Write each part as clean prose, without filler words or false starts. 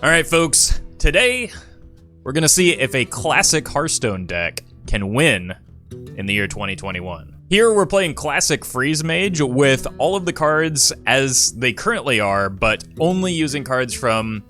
Alright folks, today we're gonna see if a classic Hearthstone deck can win in the year 2021. Here we're playing classic Freeze Mage with all of the cards as they currently are, but only using cards from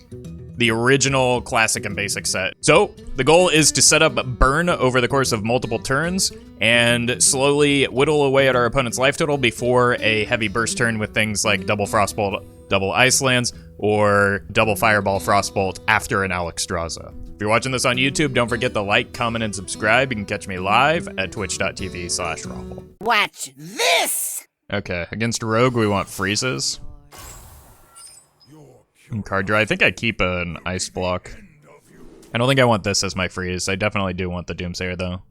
the original classic and basic set. So the goal is to set up burn over the course of multiple turns and slowly whittle away at our opponent's life total before a heavy burst turn with things like double Frostbolt, double Icelands, or double Fireball Frostbolt after an Alexstrasza. If you're watching this on YouTube, don't forget to like, comment, and subscribe. You can catch me live at twitch.tv/Roffle. Watch this! Okay, against Rogue we want freezes. And card draw. I think I keep an ice block. I don't think I want this as my freeze. I definitely do want the Doomsayer though.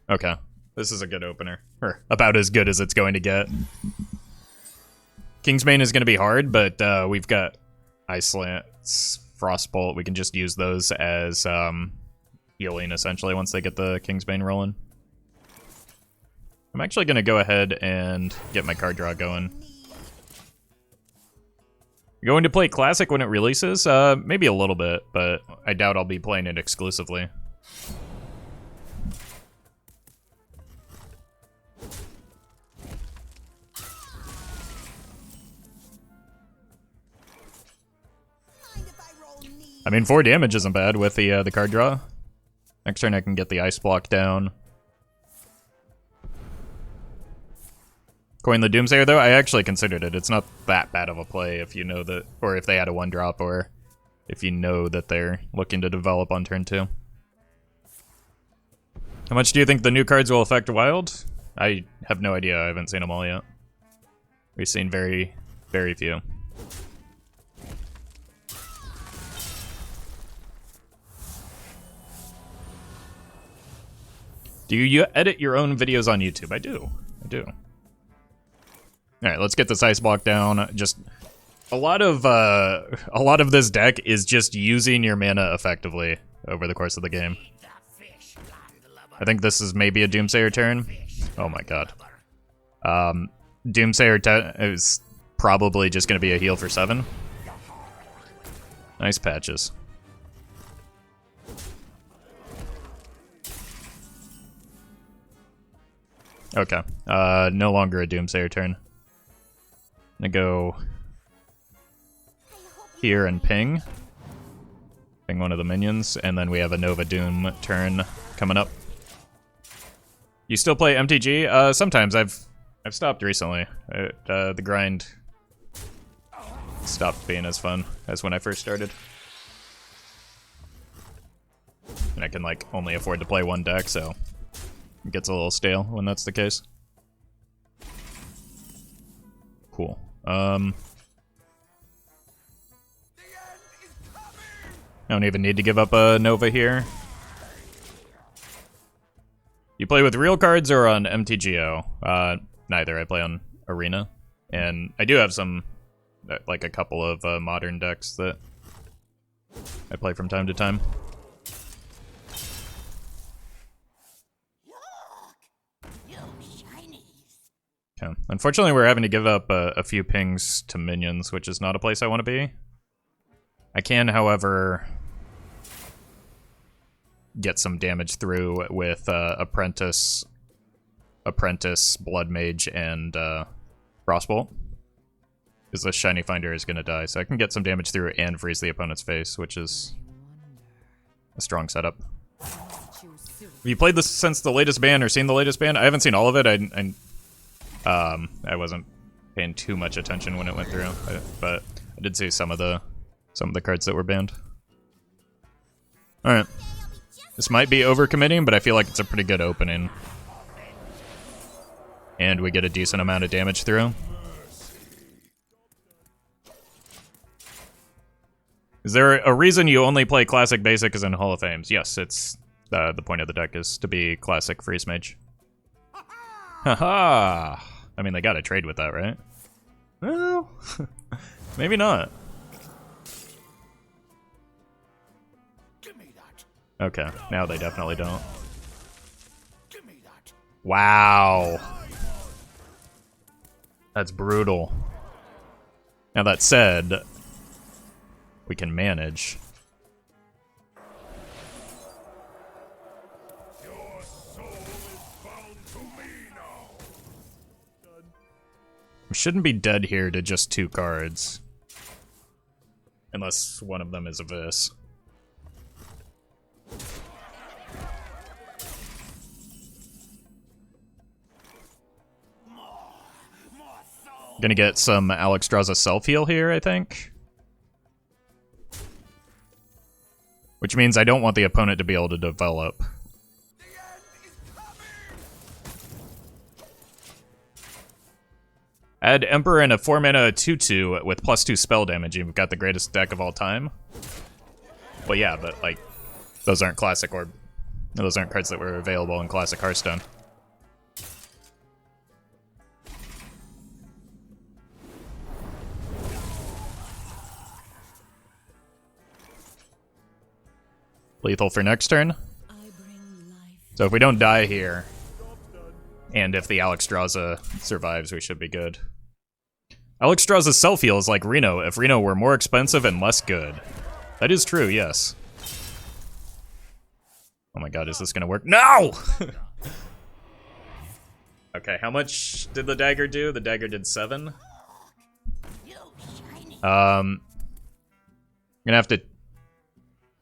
Okay, this is a good opener. Or about as good as it's going to get. Kingsbane is going to be hard, but we've got Iceland, Frostbolt. We can just use those as healing essentially once they get the Kingsbane rolling. I'm actually going to go ahead and get my card draw going. Going to play Classic when it releases? Maybe a little bit, but I doubt I'll be playing it exclusively. I mean, 4 damage isn't bad with the card draw. Next turn I can get the ice block down. Coin the Doomsayer, though, I actually considered it. It's not that bad of a play if you know that, or if they had a 1-drop, or if you know that they're looking to develop on turn 2. How much do you think the new cards will affect Wild? I have no idea. I haven't seen them all yet. We've seen very, very few. Do you edit your own videos on YouTube? I do. All right, let's get this ice block down. Just a lot of this deck is just using your mana effectively over the course of the game. I think this is maybe a Doomsayer turn. Oh my god. Doomsayer is probably just going to be a heal for 7. Nice patches. Okay, no longer a Doomsayer turn. I'm gonna go here and ping one of the minions, and then we have a Nova Doom turn coming up. You still play MTG? Sometimes. I've stopped recently. The grind stopped being as fun as when I first started, and I can like only afford to play one deck, so it gets a little stale when that's the case. Cool. I don't even need to give up a Nova here. You play with real cards or on MTGO? Neither. I play on Arena. And I do have some, like a couple of modern decks that I play from time to time. Okay. Unfortunately, we're having to give up a few pings to minions, which is not a place I want to be. I can, however, get some damage through with Apprentice, Bloodmage, and Frostbolt. Because the Shiny Finder is going to die, so I can get some damage through and freeze the opponent's face, which is a strong setup. Have you played this since the latest ban or seen the latest ban? I haven't seen all of it. I wasn't paying too much attention when it went through, but I did see some of the cards that were banned. All right, this might be overcommitting, but I feel like it's a pretty good opening, and we get a decent amount of damage through. Is there a reason you only play Classic Basic as in Hall of Fames? Yes, it's the point of the deck is to be Classic Freeze Mage. Haha! I mean, they gotta trade with that, right? Well, maybe not. Okay, now they definitely don't. Wow. That's brutal. Now that said, we can manage. Your soul is bound to me now. We shouldn't be dead here to just 2 cards. Unless one of them is Abyss. Gonna get some Alexstrasza self-heal here, I think. Which means I don't want the opponent to be able to develop. Add Emperor and a 4-mana 2/2 with +2 spell damage, and you've got the greatest deck of all time. Well, yeah, but, like, those aren't classic or... Those aren't cards that were available in classic Hearthstone. Lethal for next turn. So if we don't die here, and if the Alexstrasza survives, we should be good. Alexstrasza's self-heal is like Reno if Reno were more expensive and less good. That is true, yes. Oh my god, is this gonna work? No! Okay, how much did the dagger do? The dagger did 7. I'm gonna have to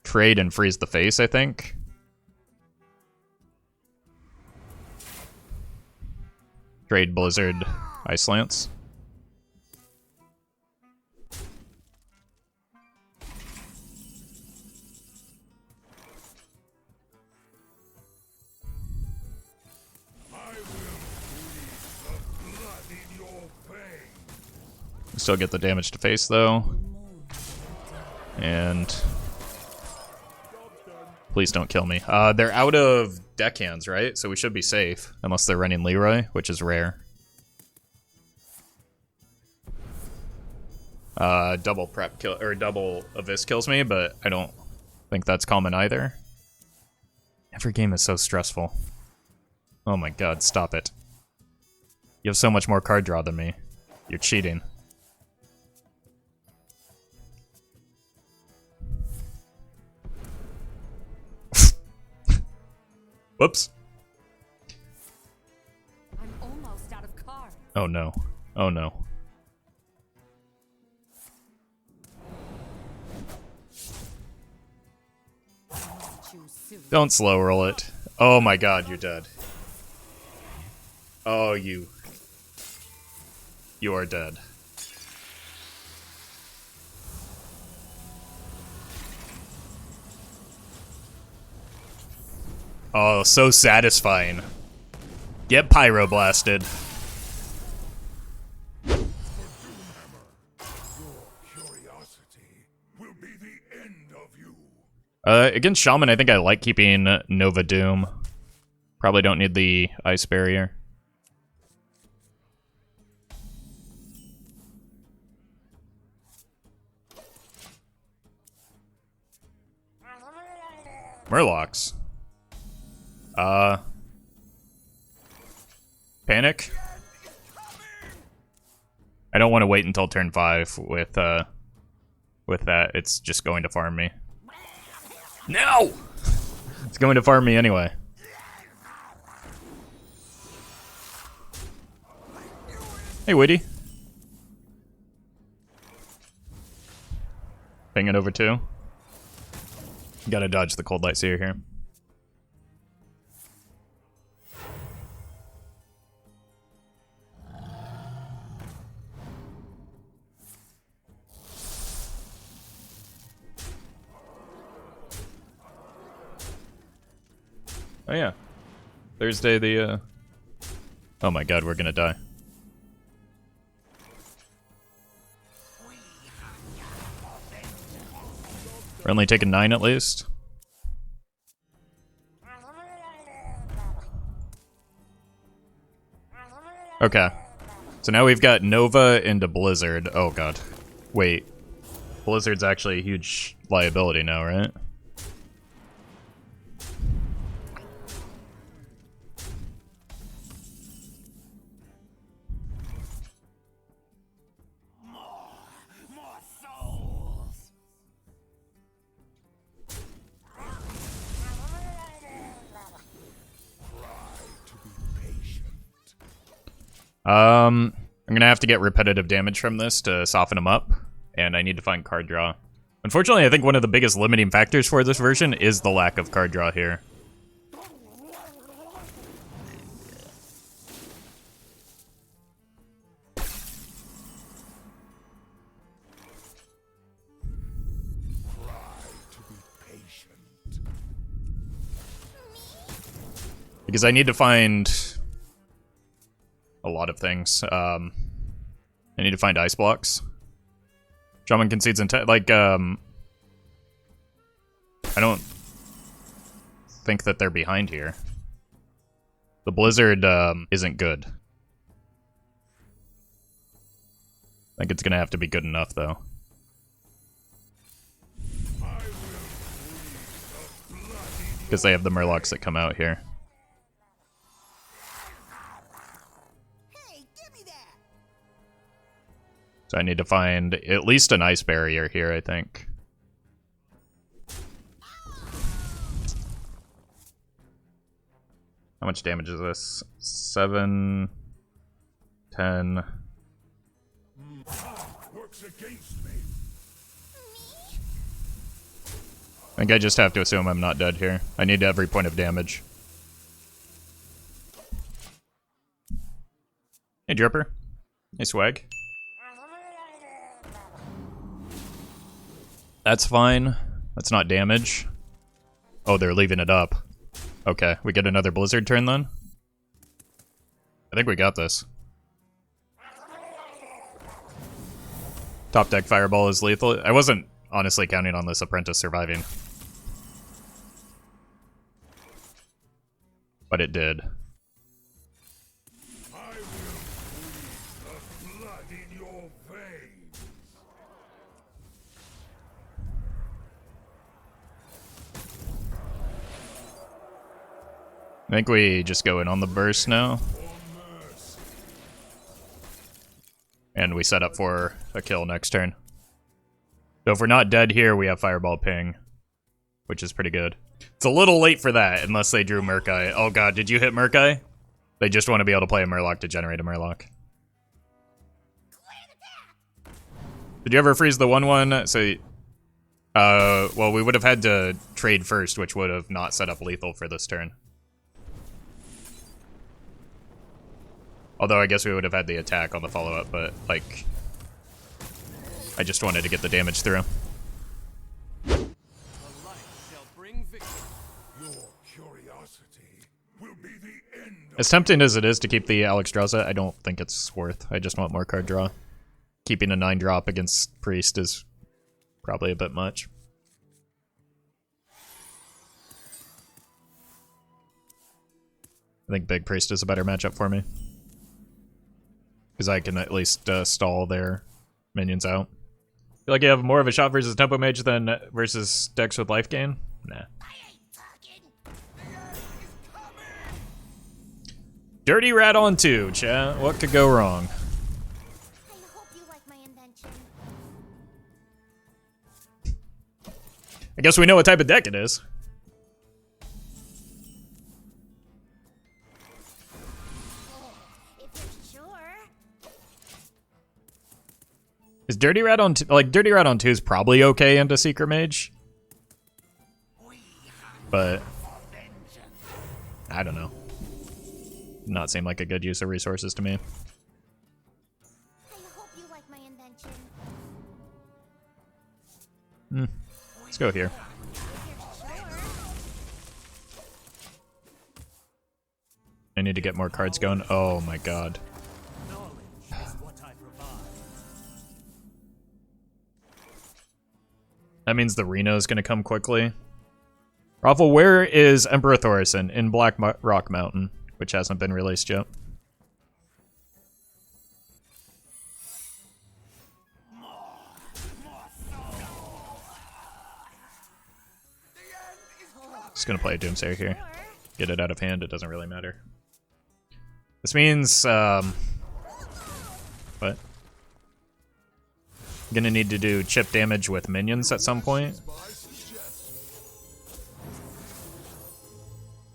trade and freeze the face, I think. Trade Blizzard Ice Lance. Still get the damage to face though. And please don't kill me. They're out of deckhands, right? So we should be safe. Unless they're running Leroy, which is rare. Double prep kill or double Abyss kills me, but I don't think that's common either. Every game is so stressful. Oh my god, stop it. You have so much more card draw than me. You're cheating. Whoops. I'm almost out of cards. Oh no. Oh no. Don't slow roll it. Oh my god, you're dead. Oh, you are dead. Oh, so satisfying. Get Pyroblasted. Against Shaman, I think I like keeping Nova Doom. Probably don't need the Ice Barrier. Murlocs. Panic? I don't want to wait until turn 5 with that. It's just going to farm me. No! It's going to farm me anyway. Hey, Witty. Ping it over too. Gotta dodge the Cold Light Seer here. Oh yeah. Thursday the, Oh my god, we're gonna die. We're only taking 9 at least. Okay. So now we've got Nova into Blizzard. Oh god. Wait. Blizzard's actually a huge liability now, right? I'm gonna have to get repetitive damage from this to soften him up, and I need to find card draw. Unfortunately, I think one of the biggest limiting factors for this version is the lack of card draw here. Because I need to find a lot of things. I need to find ice blocks. Shaman concedes like, I don't think that they're behind here. The blizzard isn't good. I think it's gonna have to be good enough, though. Because they have the murlocs that come out here. So I need to find at least an ice barrier here, I think. How much damage is this? 7, 10. Works against me. I think I just have to assume I'm not dead here. I need every point of damage. Hey, Dripper. Hey, Swag. That's fine. That's not damage. Oh, they're leaving it up. Okay, we get another blizzard turn then? I think we got this. Top deck fireball is lethal. I wasn't honestly counting on this Apprentice surviving. But it did. I will freeze the blood in your veins. I think we just go in on the burst now. And we set up for a kill next turn. So if we're not dead here, we have Fireball Ping, which is pretty good. It's a little late for that, unless they drew Murkai. Oh god, did you hit Murkai? They just want to be able to play a Murloc to generate a Murloc. Did you ever freeze the 1/1? So, well, we would have had to trade first, which would have not set up lethal for this turn. Although I guess we would have had the attack on the follow-up, but, like, I just wanted to get the damage through. Your curiosity will be the end. As tempting as it is to keep the Alexstrasza, I don't think it's worth. I just want more card draw. Keeping a 9-drop against Priest is probably a bit much. I think Big Priest is a better matchup for me. Because I can at least stall their minions out. Feel like you have more of a shot versus Tempo Mage than versus decks with life gain? Nah. Dirty Rat on 2, chat. What could go wrong? I hope you like my invention. I guess we know what type of deck it is. If you're sure. Is Dirty Rat on 2, like, Dirty Rat on 2 is probably okay into Secret Mage. But I don't know. Not seem like a good use of resources to me. I hope you like my invention. Let's go here. I need to get more cards going. Oh my god. That means the Reno's gonna come quickly. Roffle, where is Emperor Thorison? In Black Rock Mountain, which hasn't been released yet. Just gonna play a Doomsayer here. Get it out of hand, it doesn't really matter. This means, what? I'm gonna need to do chip damage with minions at some point.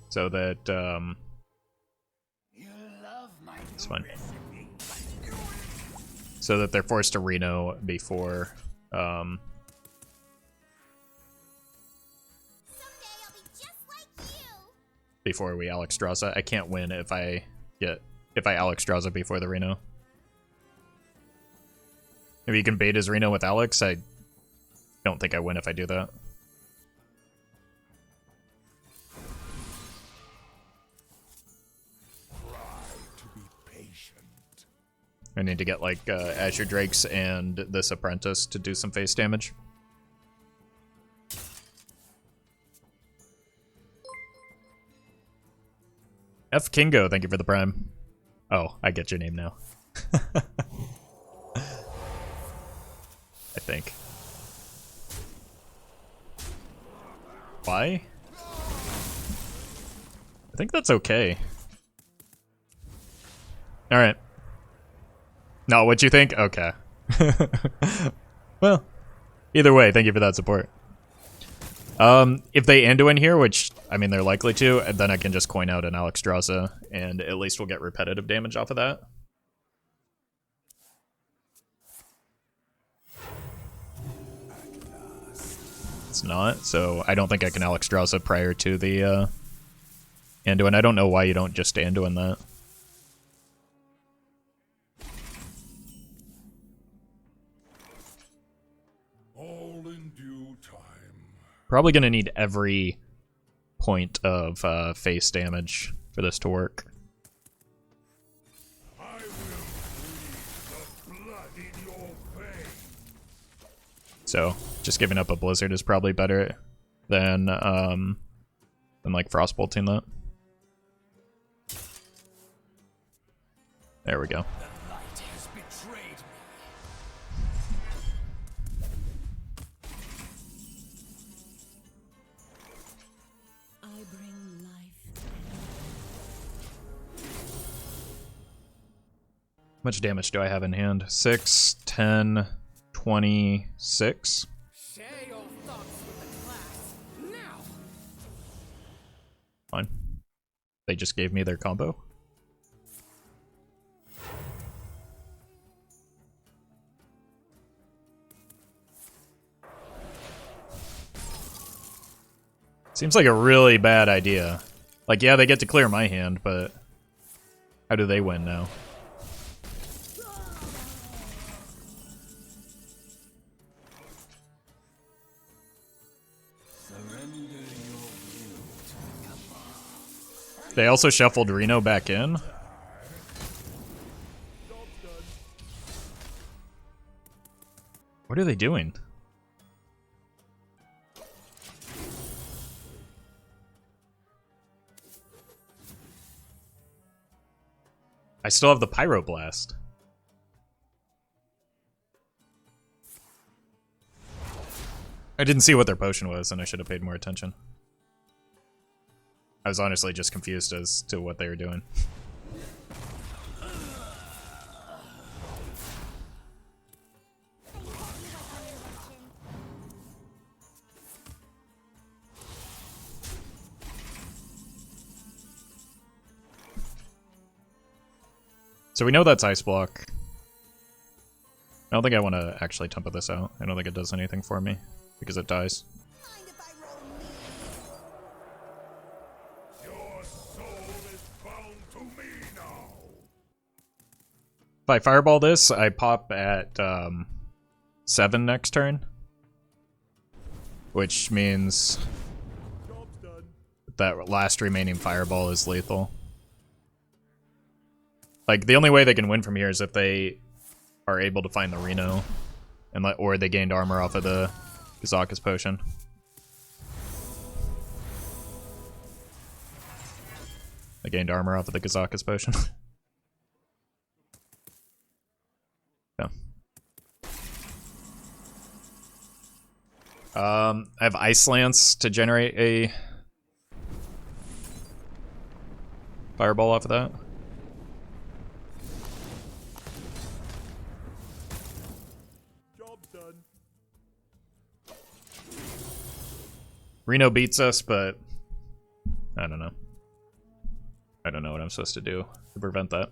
So that, it's fine. so that they're forced to Reno before Someday I'll be just like you. before we Alexstrasza. I can't win if I Alexstrasza before the Reno. Maybe you can bait his Reno with Alex. I don't think I win if I do that. I need to get like Azure Drakes and this Apprentice to do some face damage. F Kingo, thank you for the prime. Oh, I get your name now. I think. Why? I think that's okay. Alright. No, what you think? Okay. Well, either way, thank you for that support. If they Anduin here, which, I mean, they're likely to, then I can just coin out an Alexstrasza, and at least we'll get repetitive damage off of that. It's not, so I don't think I can Alexstrasza prior to the Anduin. I don't know why you don't just Anduin that. All in due time. Probably gonna need every point of face damage for this to work. I will freeze the blood in your veins. So just giving up a blizzard is probably better than like frostbolting that. There we go. The light has betrayed me. I bring life. How much damage do I have in hand? 6, 10, 26. Share your thoughts with the class now. Fine. They just gave me their combo. Seems like a really bad idea. Like, yeah, they get to clear my hand, but how do they win now? They also shuffled Reno back in. What are they doing? I still have the Pyroblast. I didn't see what their potion was, and I should have paid more attention. I was honestly just confused as to what they were doing. So we know that's Ice Block. I don't think I want to actually tempo this out. I don't think it does anything for me, because it dies. Mind if I roll me? Your soul is bound to me now. If I Fireball this, I pop at 7 next turn. Which means that last remaining Fireball is lethal. Like, the only way they can win from here is if they are able to find the Reno, and or they gained armor off of the Kazakus potion. They gained armor off of the Kazakus potion. Yeah. I have Ice Lance to generate a Fireball off of that. Reno beats us, but I don't know. I don't know what I'm supposed to do to prevent that.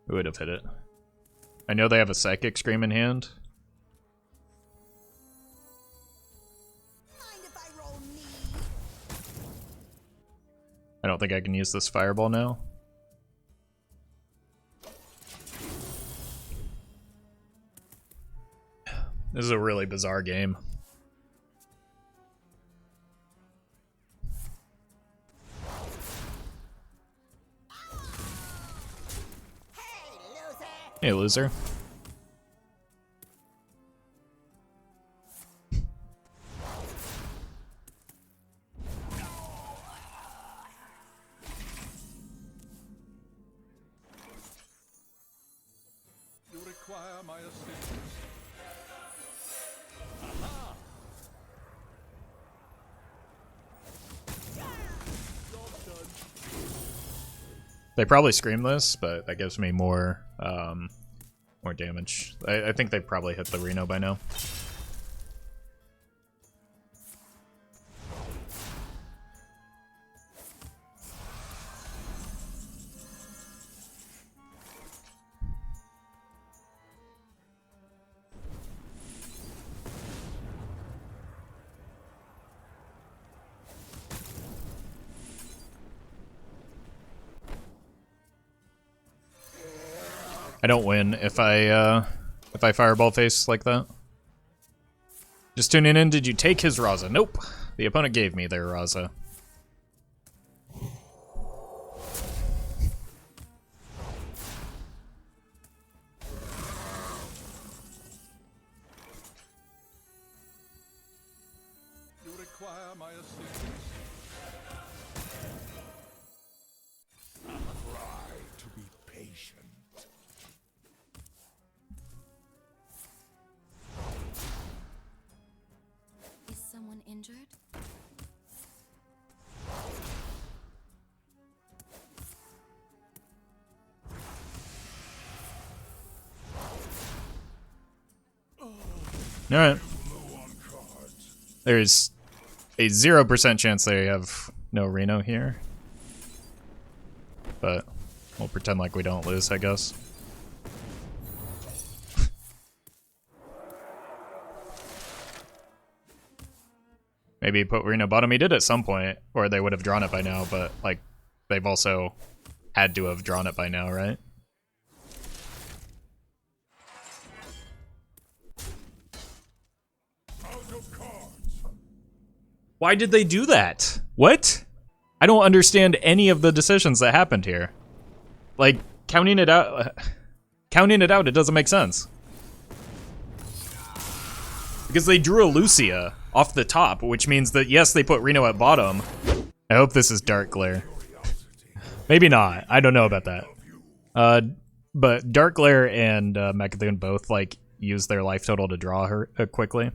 Who would have hit it? I know they have a Psychic Scream in hand. Mind if I roll me? I don't think I can use this Fireball now. This is a really bizarre game. Hey, loser. You require my assistance. They probably scream this, but that gives me more more damage. I think they probably hit the Reno by now. I don't win if I fireball face like that. Just tuning in, did you take his Raza? Nope. The opponent gave me their Raza. You require my assistance. Try to be patient. Is someone injured? Alright. There's a 0% chance they have no Reno here. But we'll pretend like we don't lose, I guess. Maybe put Reno bottom. He did at some point, or they would have drawn it by now, but like they've also had to have drawn it by now, right? Out of cards. Why did they do that? What? I don't understand any of the decisions that happened here. Like, counting it out, it doesn't make sense. Because they drew a Lucia off the top, which means that, yes, they put Reno at bottom. I hope this is Dark Glare. Maybe not. I don't know about that. But Dark Glare and Mechathune both, like, use their life total to draw her quickly.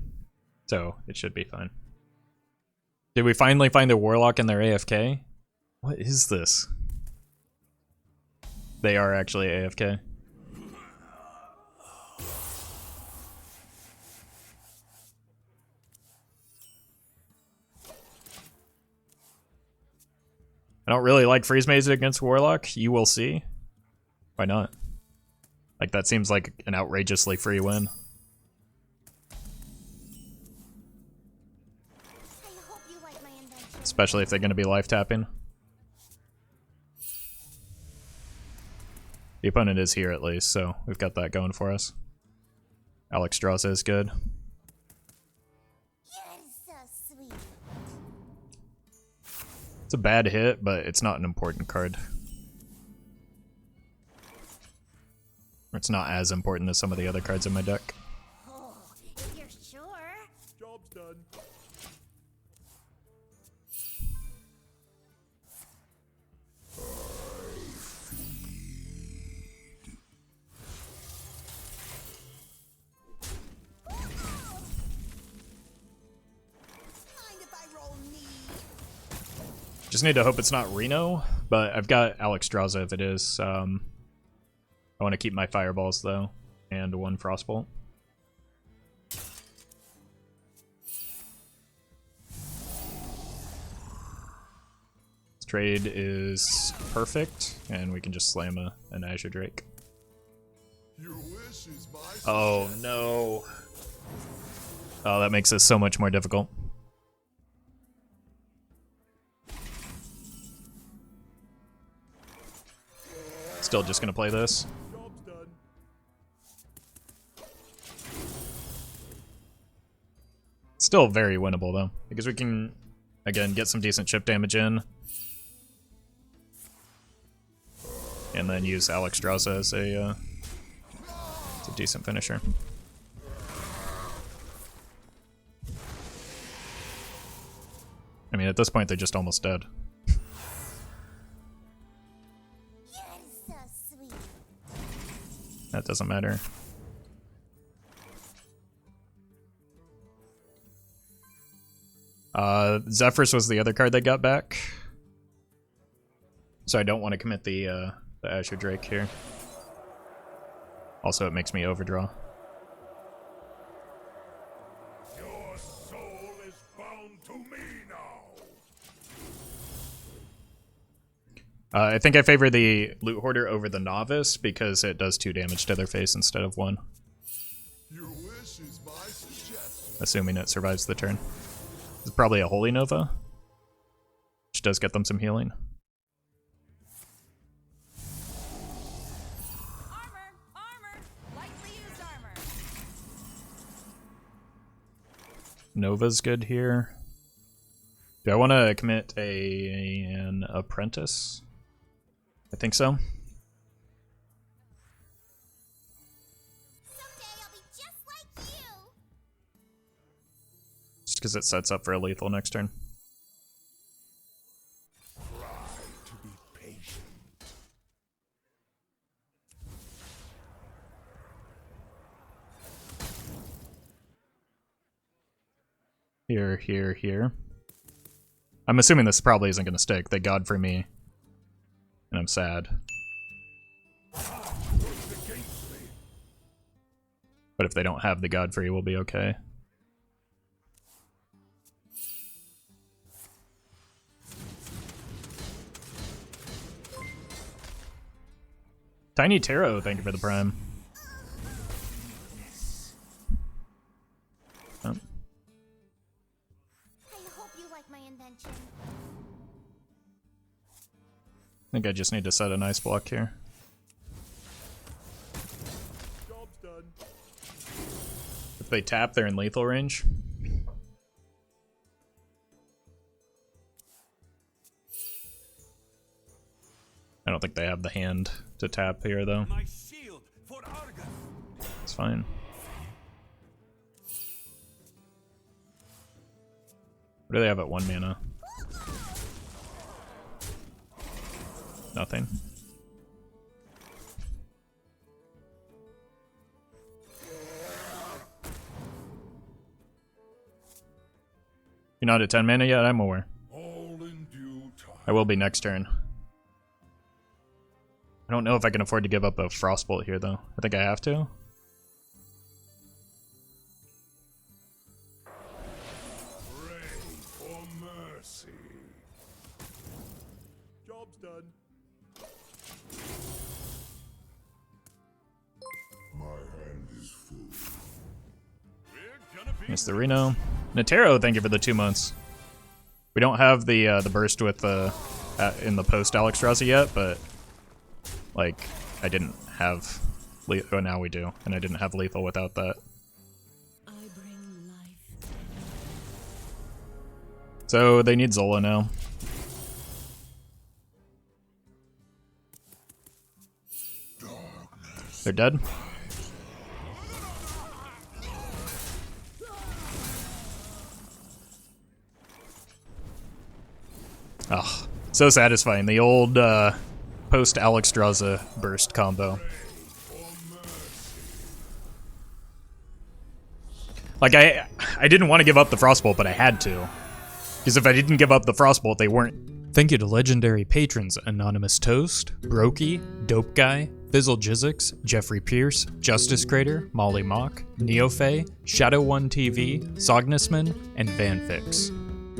So, it should be fine. Did we finally find the Warlock in their AFK? What is this? They are actually AFK. I don't really like Freeze Maze against Warlock. You will see. Why not? Like, that seems like an outrageously free win. I hope you like my invention. Especially if they're going to be life tapping. The opponent is here at least, so we've got that going for us. Alexstrasza is good. You're so sweet. It's a bad hit, but it's not an important card. Or it's not as important as some of the other cards in my deck. Oh, if you're sure. Job's done. Mind if I roll me? Just need to hope it's not Reno, but I've got Alexstrasza if it is. I want to keep my fireballs though, and one Frostbolt. This trade is perfect, and we can just slam an Azure Drake. Your wish is my Oh no. Oh, that makes this so much more difficult. Still just gonna play this. job's done. Still very winnable though, because we can, again, get some decent chip damage in. And then use Alexstrasza as a decent finisher. I mean, at this point, they're just almost dead. You're so sweet. That doesn't matter. Zephyrus was the other card they got back. So I don't want to commit the Azure Drake here. Also, it makes me overdraw. Your soul is bound to me now. I think I favor the Loot Hoarder over the Novice because it does 2 damage to their face instead of 1. Your wish is my suggestion. Assuming it survives the turn. It's probably a Holy Nova, which does get them some healing. Armor! Lightly used armor. Nova's good here. Do I want to commit an Apprentice? I think so. Someday I'll be just like you. Just because it sets up for a lethal next turn. Try to be patient. Here, here, here. I'm assuming this probably isn't going to stick. They God for me. And I'm sad. But if they don't have the Godfrey, we'll be okay. Tiny Tarot, thank you for the prime. Oh. I hope you like my invention. I think I just need to set an ice block here. Job's done. If they tap, they're in lethal range. I don't think they have the hand to tap here, though. My shield for Argus. It's fine. What do they have at 1 mana? Nothing. You're not at 10 mana yet? I'm aware. All in due time. I will be next turn. I don't know if I can afford to give up a Frostbolt here, though. I think I have to. Pray for mercy. Job's done. My hand is full. We're gonna be Missed the Reno. Natero, thank you for the 2 months. We don't have the burst with the in the post Alexstrasza yet, but like I didn't have. Oh, now we do, and I didn't have lethal without that. I bring life. So they need Zola now. They're dead. Oh, so satisfying. The old post Alexstrasza burst combo. Like I didn't want to give up the Frostbolt, but I had to. Because if I didn't give up the Frostbolt, they weren't. Thank you to legendary patrons Anonymous Toast, Brokey, Dope Guy, Fizzle Jizzix, Jeffrey Pierce, Justice Crater, Molly Mock, Neofae, Shadow1 TV, Sognisman, and Vanfix.